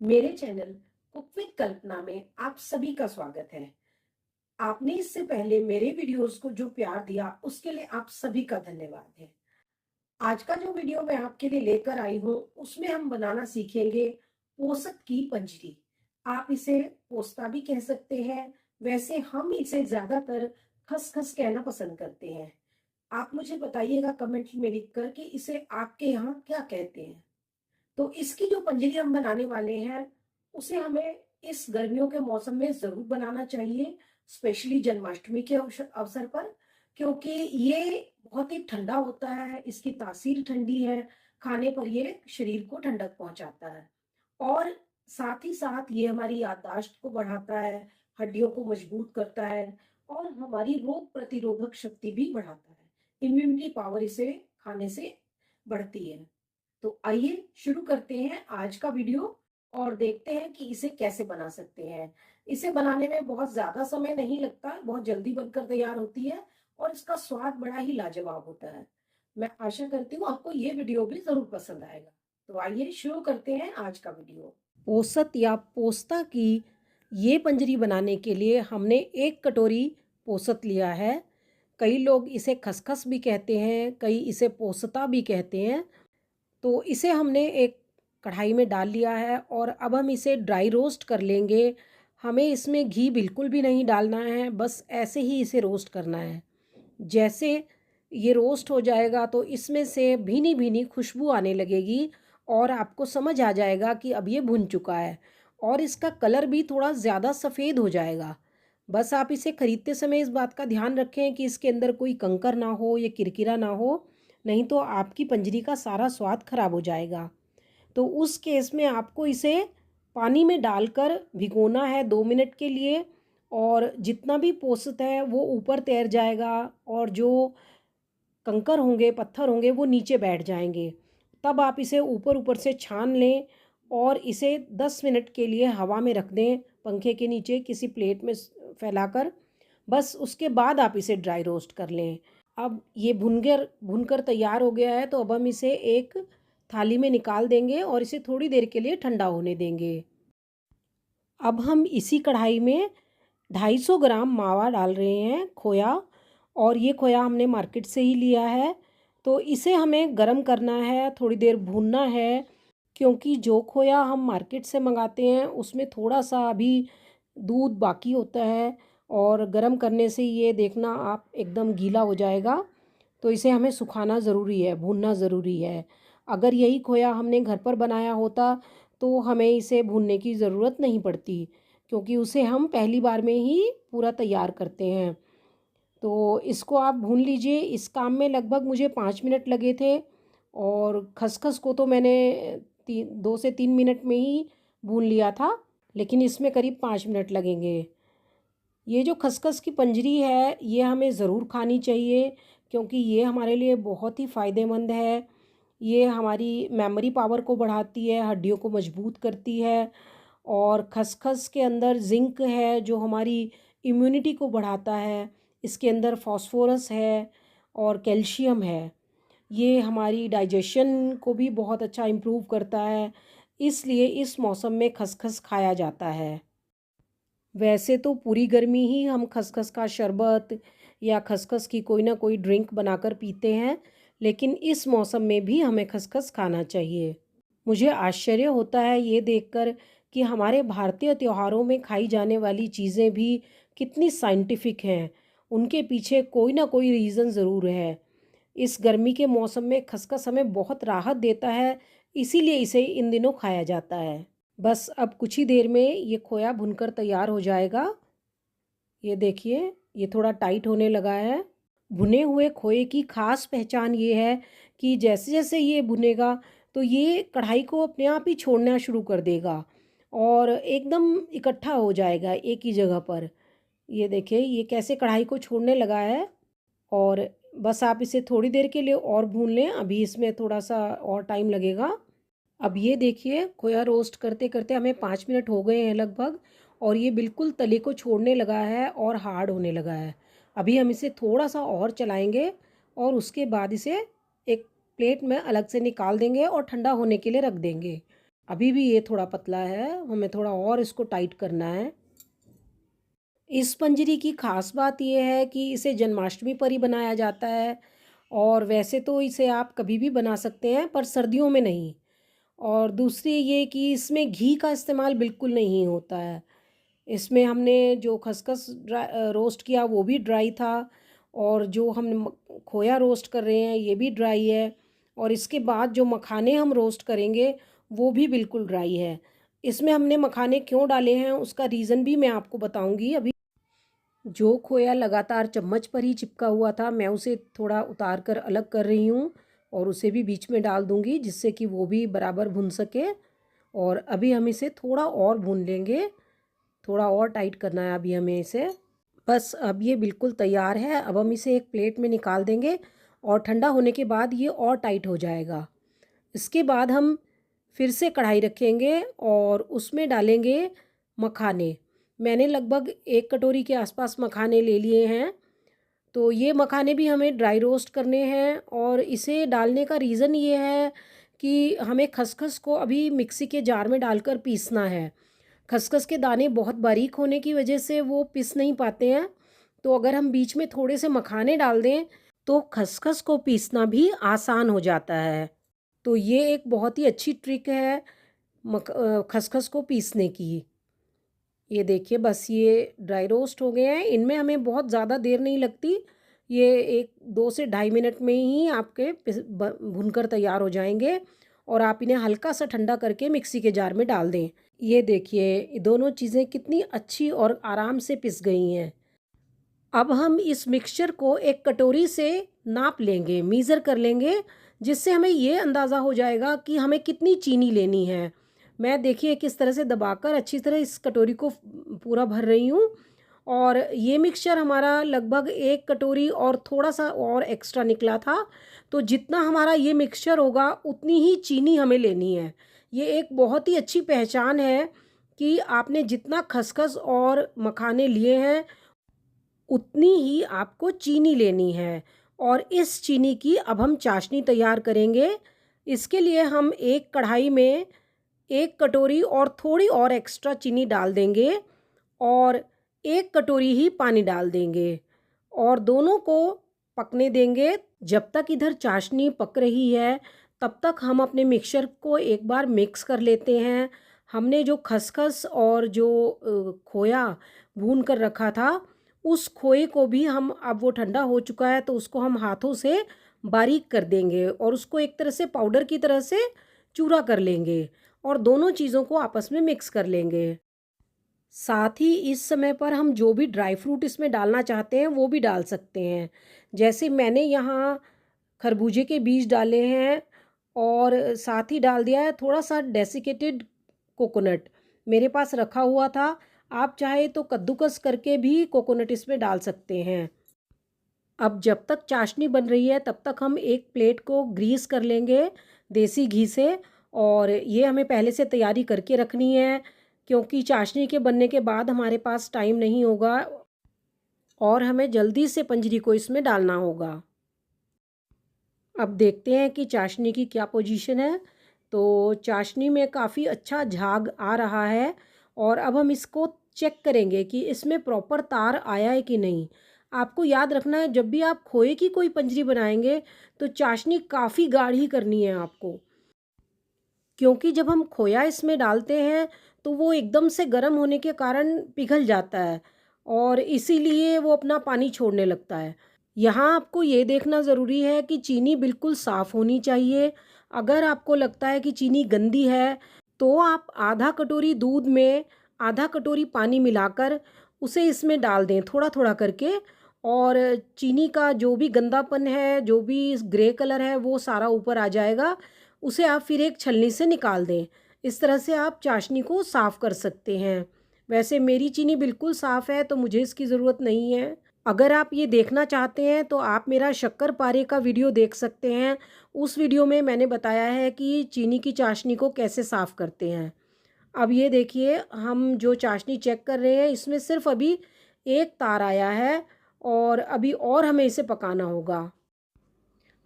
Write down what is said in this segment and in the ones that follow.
मेरे channel cook with कल्पना में आप सभी का स्वागत है। आपने इससे पहले मेरे वीडियोस को जो प्यार दिया उसके लिए आप सभी का धन्यवाद है। आज का जो वीडियो मैं आपके लिए लेकर आई हूँ उसमें हम बनाना सीखेंगे पोसत की पंजरी। आप इसे पोस्ता भी कह सकते हैं। वैसे हम इसे ज्यादातर खसखस कहना पसंद करते हैं। आप मुझे बताइएगा कमेंट में लिखकर कि इसे आपके यहाँ क्या कहते हैं। तो इसकी जो पंजरी हम बनाने वाले हैं उसे हमें इस गर्मियों के मौसम में जरूर बनाना चाहिए, स्पेशली जन्माष्टमी के अवसर पर, क्योंकि ये बहुत ही ठंडा होता है, इसकी तासीर ठंडी है। खाने पर ये शरीर को ठंडक पहुंचाता है और साथ ही साथ ये हमारी याददाश्त को बढ़ाता है, हड्डियों को मजबूत करता है और हमारी रोग प्रतिरोधक शक्ति भी बढ़ाता है। इम्यूनिटी पावर इसे खाने से बढ़ती है। तो आइए शुरू करते हैं आज का वीडियो और देखते हैं कि इसे कैसे बना सकते हैं। इसे बनाने में बहुत ज्यादा समय नहीं लगता, बहुत जल्दी बनकर तैयार होती है और इसका स्वाद बड़ा ही लाजवाब होता है। मैं आशा करती हूँ आपको ये वीडियो भी जरूर पसंद आएगा। तो आइए शुरू करते हैं आज का वीडियो। पोसत या पोस्ता की ये पंजरी बनाने के लिए हमने 1 कटोरी पोसत लिया है। कई लोग इसे खसखस भी कहते हैं, कई इसे पोस्ता भी कहते हैं। तो इसे हमने एक कढ़ाई में डाल लिया है और अब हम इसे ड्राई रोस्ट कर लेंगे। हमें इसमें घी बिल्कुल भी नहीं डालना है, बस ऐसे ही इसे रोस्ट करना है। जैसे ये रोस्ट हो जाएगा तो इसमें से भीनी भीनी खुशबू आने लगेगी और आपको समझ आ जाएगा कि अब ये भुन चुका है और इसका कलर भी थोड़ा ज़्यादा सफ़ेद हो जाएगा। बस आप इसे ख़रीदते समय इस बात का ध्यान रखें कि इसके अंदर कोई कंकर ना हो या किरकिरा ना हो, नहीं तो आपकी पंजरी का सारा स्वाद खराब हो जाएगा। तो उस केस में आपको इसे पानी में डालकर भिगोना है 2 मिनट के लिए और जितना भी पोषक है वो ऊपर तैर जाएगा और जो कंकर होंगे, पत्थर होंगे, वो नीचे बैठ जाएंगे। तब आप इसे ऊपर ऊपर से छान लें और इसे 10 मिनट के लिए हवा में रख दें, पंखे के नीचे किसी प्लेट में फैलाकर। बस उसके बाद आप इसे ड्राई रोस्ट कर लें। अब ये भुनकर तैयार हो गया है तो अब हम इसे एक थाली में निकाल देंगे और इसे थोड़ी देर के लिए ठंडा होने देंगे। अब हम इसी कढ़ाई में 250 ग्राम मावा डाल रहे हैं, खोया। और ये खोया हमने मार्केट से ही लिया है। तो इसे हमें गरम करना है, थोड़ी देर भूनना है, क्योंकि जो खोया हम मार्केट से मंगाते हैं उसमें थोड़ा सा अभी दूध बाकी होता है और गरम करने से ये देखना आप एकदम गीला हो जाएगा। तो इसे हमें सुखाना ज़रूरी है, भूनना ज़रूरी है। अगर यही खोया हमने घर पर बनाया होता तो हमें इसे भूनने की ज़रूरत नहीं पड़ती, क्योंकि उसे हम पहली बार में ही पूरा तैयार करते हैं। तो इसको आप भून लीजिए। इस काम में लगभग मुझे 5 मिनट लगे थे और खसखस को तो मैंने 2 से 3 मिनट में ही भून लिया था, लेकिन इसमें करीब 5 मिनट लगेंगे। ये जो खसखस की पंजरी है ये हमें ज़रूर खानी चाहिए, क्योंकि ये हमारे लिए बहुत ही फ़ायदेमंद है। ये हमारी मेमोरी पावर को बढ़ाती है, हड्डियों को मजबूत करती है और खसखस के अंदर जिंक है जो हमारी इम्यूनिटी को बढ़ाता है। इसके अंदर फास्फोरस है और कैल्शियम है। ये हमारी डाइजेशन को भी बहुत अच्छा इम्प्रूव करता है, इसलिए इस मौसम में खसखस खाया जाता है। वैसे तो पूरी गर्मी ही हम खसखस का शरबत या खसखस की कोई ना कोई ड्रिंक बनाकर पीते हैं, लेकिन इस मौसम में भी हमें खसखस खाना चाहिए। मुझे आश्चर्य होता है ये देखकर कि हमारे भारतीय त्योहारों में खाई जाने वाली चीज़ें भी कितनी साइंटिफिक हैं। उनके पीछे कोई ना कोई रीज़न ज़रूर है। इस गर्मी के मौसम में खसखस हमें बहुत राहत देता है, इसीलिए इसे इन दिनों खाया जाता है। बस अब कुछ ही देर में ये खोया भुनकर तैयार हो जाएगा। ये देखिए, ये थोड़ा टाइट होने लगा है। भुने हुए खोए की ख़ास पहचान ये है कि जैसे-जैसे ये भुनेगा तो ये कढ़ाई को अपने आप ही छोड़ना शुरू कर देगा और एकदम इकट्ठा हो जाएगा एक ही जगह पर। ये देखिए, ये कैसे कढ़ाई को छोड़ने लगा है और बस आप इसे थोड़ी देर के लिए और भून लें, अभी इसमें थोड़ा-सा और टाइम लगेगा। अब ये देखिए, खोया रोस्ट करते करते हमें 5 मिनट हो गए हैं लगभग और ये बिल्कुल तले को छोड़ने लगा है और हार्ड होने लगा है। अभी हम इसे थोड़ा सा और चलाएंगे और उसके बाद इसे एक प्लेट में अलग से निकाल देंगे और ठंडा होने के लिए रख देंगे। अभी भी ये थोड़ा पतला है, हमें थोड़ा और इसको टाइट करना है। इस पंजरी की ख़ास बात यह है कि इसे जन्माष्टमी पर ही बनाया जाता है, और वैसे तो इसे आप कभी भी बना सकते हैं पर सर्दियों में नहीं। और दूसरी ये कि इसमें घी का इस्तेमाल बिल्कुल नहीं होता है। इसमें हमने जो खसखस रोस्ट किया वो भी ड्राई था, और जो हम खोया रोस्ट कर रहे हैं ये भी ड्राई है, और इसके बाद जो मखाने हम रोस्ट करेंगे वो भी बिल्कुल ड्राई है। इसमें हमने मखाने क्यों डाले हैं उसका रीज़न भी मैं आपको बताऊंगी अभी। जो खोया लगातार चम्मच पर ही चिपका हुआ था, मैं उसे थोड़ा उतार कर अलग कर रही हूँ और उसे भी बीच में डाल दूँगी, जिससे कि वो भी बराबर भुन सके। और अभी हम इसे थोड़ा और भून लेंगे, थोड़ा और टाइट करना है अभी हमें इसे। बस अब ये बिल्कुल तैयार है। अब हम इसे एक प्लेट में निकाल देंगे, और ठंडा होने के बाद ये और टाइट हो जाएगा। इसके बाद हम फिर से कढ़ाई रखेंगे और उसमें डालेंगे मखाने। मैंने लगभग 1 कटोरी के आसपास मखाने ले लिए हैं। तो ये मखाने भी हमें ड्राई रोस्ट करने हैं, और इसे डालने का रीज़न ये है कि हमें खसखस को अभी मिक्सी के जार में डालकर पीसना है। खसखस के दाने बहुत बारीक होने की वजह से वो पिस नहीं पाते हैं। तो अगर हम बीच में थोड़े से मखाने डाल दें तो खसखस को पीसना भी आसान हो जाता है। तो ये एक बहुत ही अच्छी ट्रिक है खसखस को पीसने की। ये देखिए, बस ये ड्राई रोस्ट हो गए हैं। इनमें हमें बहुत ज़्यादा देर नहीं लगती। ये 1 2 से ढाई मिनट में ही आपके भुनकर तैयार हो जाएंगे, और आप इन्हें हल्का सा ठंडा करके मिक्सी के जार में डाल दें। ये देखिए, दोनों चीज़ें कितनी अच्छी और आराम से पिस गई हैं। अब हम इस मिक्सचर को एक कटोरी से नाप लेंगे, मीज़र कर लेंगे, जिससे हमें ये अंदाज़ा हो जाएगा कि हमें कितनी चीनी लेनी है। मैं देखिए किस तरह से दबाकर अच्छी तरह इस कटोरी को पूरा भर रही हूँ, और ये मिक्सचर हमारा लगभग 1 कटोरी और थोड़ा सा और एक्स्ट्रा निकला था। तो जितना हमारा ये मिक्सचर होगा उतनी ही चीनी हमें लेनी है। ये एक बहुत ही अच्छी पहचान है कि आपने जितना खसखस और मखाने लिए हैं उतनी ही आपको चीनी लेनी है। और इस चीनी की अब हम चाशनी तैयार करेंगे। इसके लिए हम एक कढ़ाई में 1 कटोरी और थोड़ी और एक्स्ट्रा चीनी डाल देंगे, और 1 कटोरी ही पानी डाल देंगे, और दोनों को पकने देंगे। जब तक इधर चाशनी पक रही है तब तक हम अपने मिक्सचर को एक बार मिक्स कर लेते हैं। हमने जो खसखस और जो खोया भून कर रखा था, उस खोए को भी हम, अब वो ठंडा हो चुका है तो उसको हम हाथों से बारीक कर देंगे, और उसको एक तरह से पाउडर की तरह से चूरा कर लेंगे, और दोनों चीज़ों को आपस में मिक्स कर लेंगे। साथ ही इस समय पर हम जो भी ड्राई फ्रूट इसमें डालना चाहते हैं वो भी डाल सकते हैं। जैसे मैंने यहाँ खरबूजे के बीज डाले हैं, और साथ ही डाल दिया है थोड़ा सा डेसिकेटेड कोकोनट, मेरे पास रखा हुआ था। आप चाहे तो कद्दूकस करके भी कोकोनट इसमें डाल सकते हैं। अब जब तक चाशनी बन रही है तब तक हम एक प्लेट को ग्रीस कर लेंगे देसी घी से, और ये हमें पहले से तैयारी करके रखनी है, क्योंकि चाशनी के बनने के बाद हमारे पास टाइम नहीं होगा, और हमें जल्दी से पंजरी को इसमें डालना होगा। अब देखते हैं कि चाशनी की क्या पोजीशन है। तो चाशनी में काफ़ी अच्छा झाग आ रहा है, और अब हम इसको चेक करेंगे कि इसमें प्रॉपर तार आया है कि नहीं। आपको याद रखना है, जब भी आप खोए की कोई पंजरी बनाएंगे तो चाशनी काफ़ी गाढ़ी करनी है आपको, क्योंकि जब हम खोया इसमें डालते हैं तो वो एकदम से गर्म होने के कारण पिघल जाता है, और इसीलिए वो अपना पानी छोड़ने लगता है। यहाँ आपको ये देखना ज़रूरी है कि चीनी बिल्कुल साफ़ होनी चाहिए। अगर आपको लगता है कि चीनी गंदी है तो आप आधा कटोरी दूध में आधा कटोरी पानी मिलाकर उसे इसमें डाल दें थोड़ा थोड़ा करके, और चीनी का जो भी गंदापन है, जो भी ग्रे कलर है, वो सारा ऊपर आ जाएगा। उसे आप फिर एक छलनी से निकाल दें। इस तरह से आप चाशनी को साफ़ कर सकते हैं। वैसे मेरी चीनी बिल्कुल साफ़ है तो मुझे इसकी ज़रूरत नहीं है। अगर आप ये देखना चाहते हैं तो आप मेरा शक्कर पारे का वीडियो देख सकते हैं। उस वीडियो में मैंने बताया है कि चीनी की चाशनी को कैसे साफ़ करते हैं। अब ये देखिए, हम जो चाशनी चेक कर रहे हैं इसमें सिर्फ अभी एक तार आया है, और अभी और हमें इसे पकाना होगा।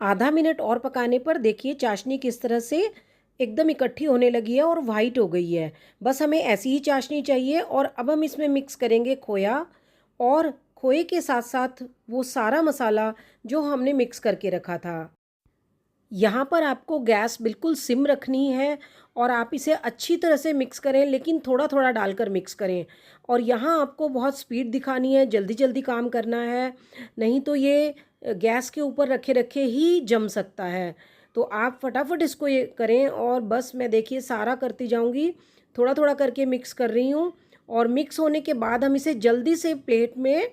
आधा मिनट और पकाने पर देखिए चाशनी किस तरह से एकदम इकट्ठी होने लगी है और वाइट हो गई है। बस हमें ऐसी ही चाशनी चाहिए। और अब हम इसमें मिक्स करेंगे खोया, और खोए के साथ साथ वो सारा मसाला जो हमने मिक्स करके रखा था। यहाँ पर आपको गैस बिल्कुल सिम रखनी है और आप इसे अच्छी तरह से मिक्स करें, लेकिन थोड़ा थोड़ा डालकर मिक्स करें। और यहाँ आपको बहुत स्पीड दिखानी है, जल्दी जल्दी काम करना है, नहीं तो ये गैस के ऊपर रखे रखे ही जम सकता है। तो आप फटाफट इसको ये करें। और बस मैं देखिए सारा करती जाऊँगी, थोड़ा थोड़ा करके मिक्स कर रही हूँ। और मिक्स होने के बाद हम इसे जल्दी से प्लेट में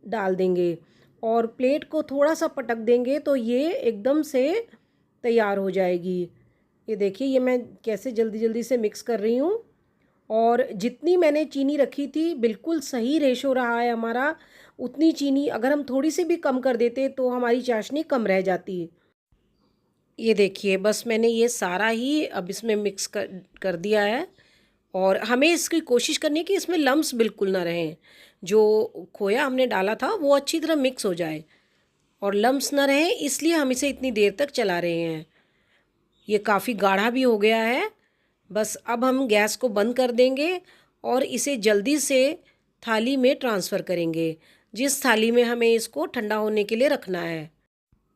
डाल देंगे और प्लेट को थोड़ा सा पटक देंगे तो ये एकदम से तैयार हो जाएगी। ये देखिए, ये मैं कैसे जल्दी जल्दी से मिक्स कर रही हूँ। और जितनी मैंने चीनी रखी थी बिल्कुल सही रेशो रहा है हमारा। उतनी चीनी अगर हम थोड़ी सी भी कम कर देते तो हमारी चाशनी कम रह जाती। ये देखिए, बस मैंने ये सारा ही अब इसमें मिक्स कर दिया है। और हमें इसकी कोशिश करनी है कि इसमें लम्स बिल्कुल ना रहें। जो खोया हमने डाला था वो अच्छी तरह मिक्स हो जाए और लम्स ना रहें, इसलिए हम इसे इतनी देर तक चला रहे हैं। ये काफ़ी गाढ़ा भी हो गया है। बस अब हम गैस को बंद कर देंगे और इसे जल्दी से थाली में ट्रांसफ़र करेंगे, जिस थाली में हमें इसको ठंडा होने के लिए रखना है।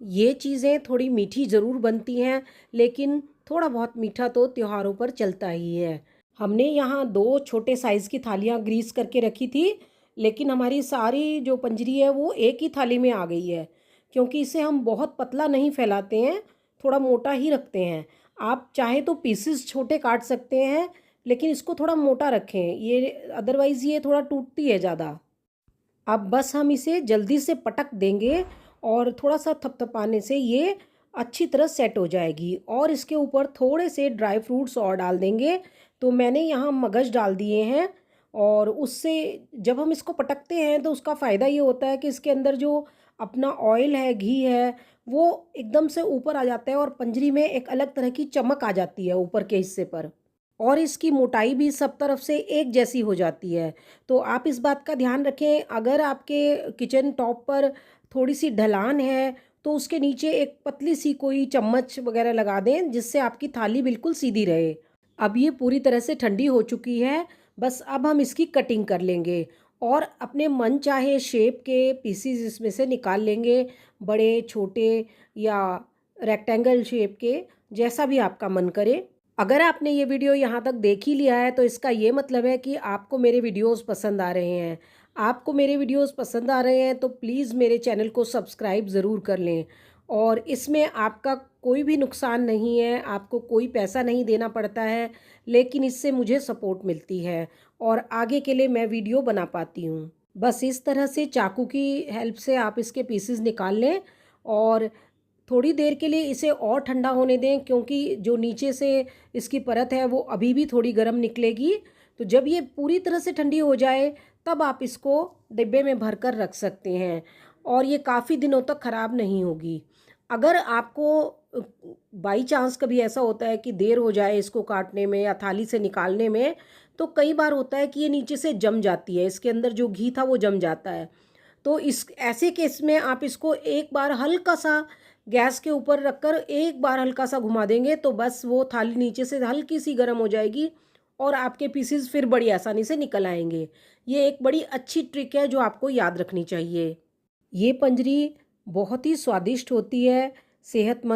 ये चीज़ें थोड़ी मीठी ज़रूर बनती हैं, लेकिन थोड़ा बहुत मीठा तो त्योहारों पर चलता ही है। हमने यहाँ 2 छोटे साइज़ की थालियाँ ग्रीस करके रखी थी, लेकिन हमारी सारी जो पंजरी है वो एक ही थाली में आ गई है, क्योंकि इसे हम बहुत पतला नहीं फैलाते हैं, थोड़ा मोटा ही रखते हैं। आप चाहे तो पीसेस छोटे काट सकते हैं, लेकिन इसको थोड़ा मोटा रखें, ये अदरवाइज़ ये थोड़ा टूटती है ज़्यादा। अब बस हम इसे जल्दी से पटक देंगे और थोड़ा सा थपथपाने से ये अच्छी तरह सेट हो जाएगी। और इसके ऊपर थोड़े से ड्राई फ्रूट्स और डाल देंगे। तो मैंने यहाँ मगज डाल दिए हैं, और उससे जब हम इसको पटकते हैं तो उसका फ़ायदा ये होता है कि इसके अंदर जो अपना ऑयल है, घी है, वो एकदम से ऊपर आ जाता है और पंजरी में एक अलग तरह की चमक आ जाती है ऊपर के हिस्से पर। और इसकी मोटाई भी सब तरफ से एक जैसी हो जाती है। तो आप इस बात का ध्यान रखें, अगर आपके किचन टॉप पर थोड़ी सी ढलान है तो उसके नीचे एक पतली सी कोई चम्मच वगैरह लगा दें, जिससे आपकी थाली बिल्कुल सीधी रहे। अब ये पूरी तरह से ठंडी हो चुकी है। बस अब हम इसकी कटिंग कर लेंगे और अपने मन चाहे शेप के पीसीज इसमें से निकाल लेंगे, बड़े, छोटे या रेक्टेंगल शेप के, जैसा भी आपका मन करे। अगर आपने ये वीडियो यहाँ तक देख ही लिया है तो इसका ये मतलब है कि आपको मेरे वीडियोस पसंद आ रहे हैं। आपको मेरे वीडियोस पसंद आ रहे हैं तो प्लीज़ मेरे चैनल को सब्सक्राइब ज़रूर कर लें। और इसमें आपका कोई भी नुकसान नहीं है, आपको कोई पैसा नहीं देना पड़ता है, लेकिन इससे मुझे सपोर्ट मिलती है और आगे के लिए मैं वीडियो बना पाती हूँ। बस इस तरह से चाकू की हेल्प से आप इसके पीसेस निकाल लें और थोड़ी देर के लिए इसे और ठंडा होने दें, क्योंकि जो नीचे से इसकी परत है वो अभी भी थोड़ी गर्म निकलेगी। तो जब ये पूरी तरह से ठंडी हो जाए तब आप इसको डिब्बे में भर कर रख सकते हैं और ये काफ़ी दिनों तक ख़राब नहीं होगी। अगर आपको बाई चांस कभी ऐसा होता है कि देर हो जाए इसको काटने में या थाली से निकालने में, तो कई बार होता है कि ये नीचे से जम जाती है, इसके अंदर जो घी था वो जम जाता है। तो इस ऐसे केस में आप इसको एक बार हल्का सा गैस के ऊपर रखकर एक बार हल्का सा घुमा देंगे तो बस वो थाली नीचे से हल्की सी गर्म हो जाएगी और आपके पीसेस फिर बड़ी आसानी से निकल आएंगे। ये एक बड़ी अच्छी ट्रिक है जो आपको याद रखनी चाहिए। ये पंजरी बहुत ही स्वादिष्ट होती है, सेहतमंद